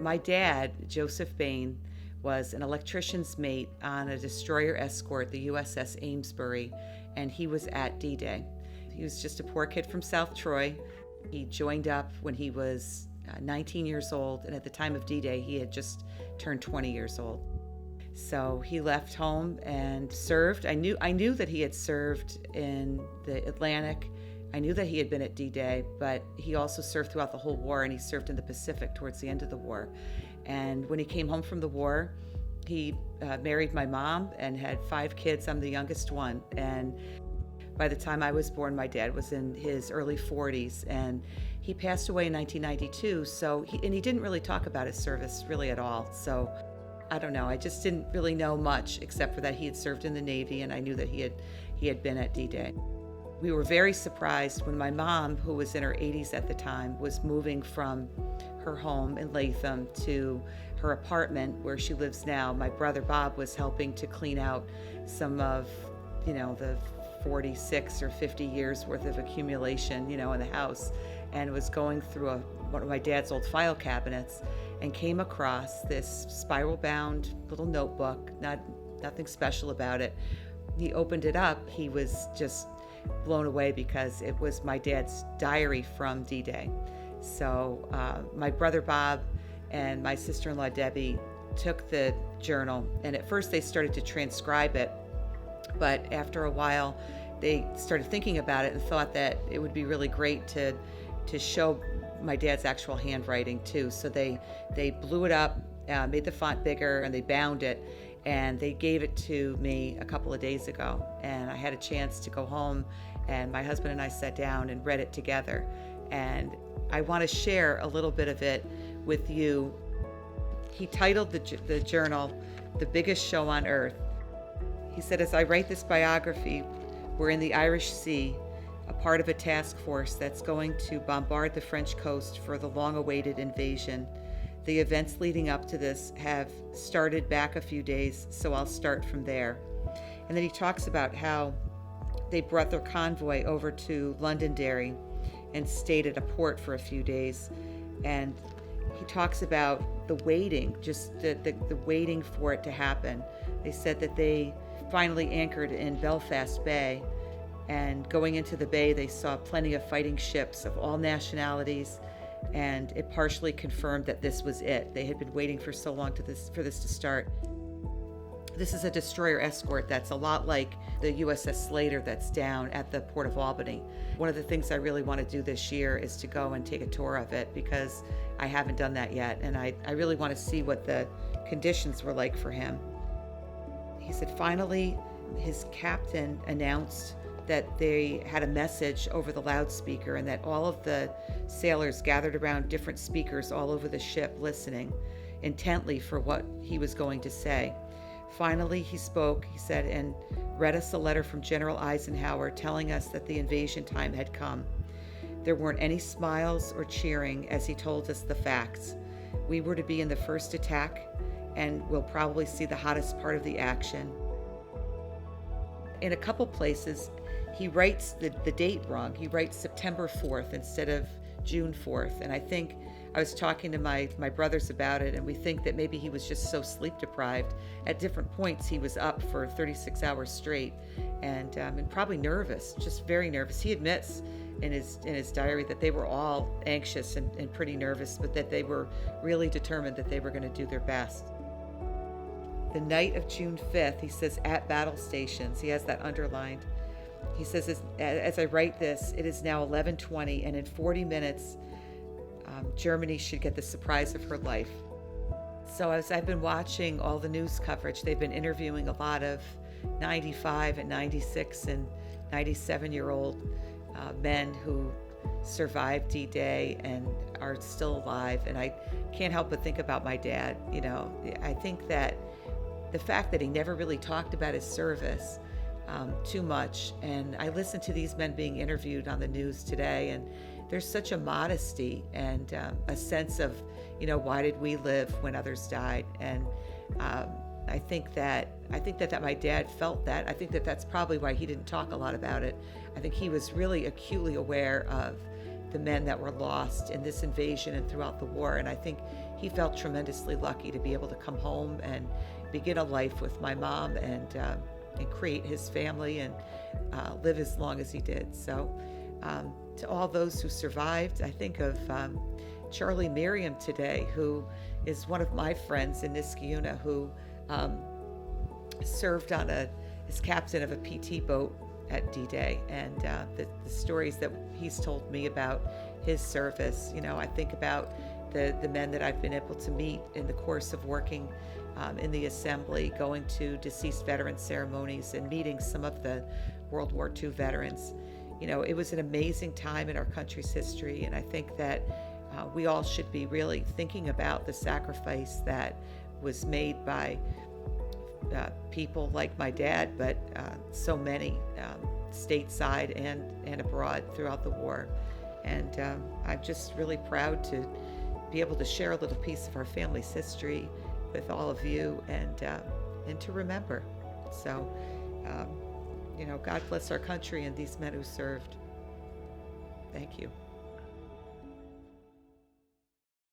My dad, Joseph Bain, was an electrician's mate on a destroyer escort, the USS Amesbury, and he was at D-Day. He was just a poor kid from South Troy. He joined up when he was 19 years old, and at the time of D-Day, he had just turned 20 years old. So he left home and served. I knew that he had served in the Atlantic. I knew that he had been at D-Day, but he also served throughout the whole war, and he served in the Pacific towards the end of the war. And when he came home from the war, he married my mom and had 5 kids. I'm the youngest one. And by the time I was born, my dad was in his early 40s, and he passed away in 1992. So he didn't really talk about his service really at all. So I don't know. I just didn't really know much, except for that he had served in the Navy, and I knew that he had been at D-Day. We were very surprised when my mom, who was in her 80s at the time, was moving from her home in Latham to her apartment where she lives now. My brother Bob was helping to clean out some of, the 46 or 50 years worth of accumulation, in the house, and was going through one of my dad's old file cabinets and came across this spiral-bound little notebook, nothing special about it. He opened it up. He was just blown away because it was my dad's diary from D-Day. So my brother Bob and my sister-in-law Debbie took the journal, and at first they started to transcribe it, but after a while they started thinking about it and thought that it would be really great to show my dad's actual handwriting too. So they blew it up, made the font bigger, and they bound it, and they gave it to me a couple of days ago. And I had a chance to go home, and my husband and I sat down and read it together. And I want to share a little bit of it with you. He titled the journal, "The Biggest Show on Earth." He said, "As I write this biography, we're in the Irish Sea, a part of a task force that's going to bombard the French coast for the long-awaited invasion. The events leading up to this have started back a few days, so I'll start from there." And then he talks about how they brought their convoy over to Londonderry and stayed at a port for a few days. And he talks about the waiting, just the waiting for it to happen. They said that they finally anchored in Belfast Bay, and going into the bay, they saw plenty of fighting ships of all nationalities, and it partially confirmed that this was it. They had been waiting for so long for this to start. This is a destroyer escort that's a lot like the USS Slater that's down at the Port of Albany. One of the things I really want to do this year is to go and take a tour of it, because I haven't done that yet, and I really want to see what the conditions were like for him. He said finally his captain announced that they had a message over the loudspeaker, and that all of the sailors gathered around different speakers all over the ship listening intently for what he was going to say. Finally, he spoke, he said, and read us a letter from General Eisenhower telling us that the invasion time had come. There weren't any smiles or cheering as he told us the facts. We were to be in the first attack, and we'll probably see the hottest part of the action. In a couple places, he writes the date wrong. He writes September 4th instead of June 4th. And I was talking to my brothers about it, and we think that maybe he was just so sleep deprived. At different points, he was up for 36 hours straight, and probably nervous, just very nervous. He admits in his diary that they were all anxious and pretty nervous, but that they were really determined that they were going to do their best. The night of June 5th, he says, at battle stations, he has that underlined. He says, as I write this, it is now 11:20, and in 40 minutes, Germany should get the surprise of her life. So as I've been watching all the news coverage, they've been interviewing a lot of 95 and 96 and 97-year-old men who survived D-Day and are still alive. And I can't help but think about my dad. I think that the fact that he never really talked about his service too much, and I listened to these men being interviewed on the news today, and there's such a modesty and a sense of, why did we live when others died? And I think that my dad felt that. I think that that's probably why he didn't talk a lot about it. I think he was really acutely aware of the men that were lost in this invasion and throughout the war. And I think he felt tremendously lucky to be able to come home and begin a life with my mom and create his family and live as long as he did. So to all those who survived, I think of Charlie Merriam today, who is one of my friends in Niskayuna, who served on as captain of a PT boat at D-Day, and the stories that he's told me about his service. I think about the men that I've been able to meet in the course of working in the Assembly, going to deceased veteran ceremonies and meeting some of the World War II veterans. It was an amazing time in our country's history, and I think that we all should be really thinking about the sacrifice that was made by people like my dad, but so many stateside and abroad throughout the war. And I'm just really proud to be able to share a little piece of our family's history with all of you, and to remember. So, God bless our country and these men who served. Thank you.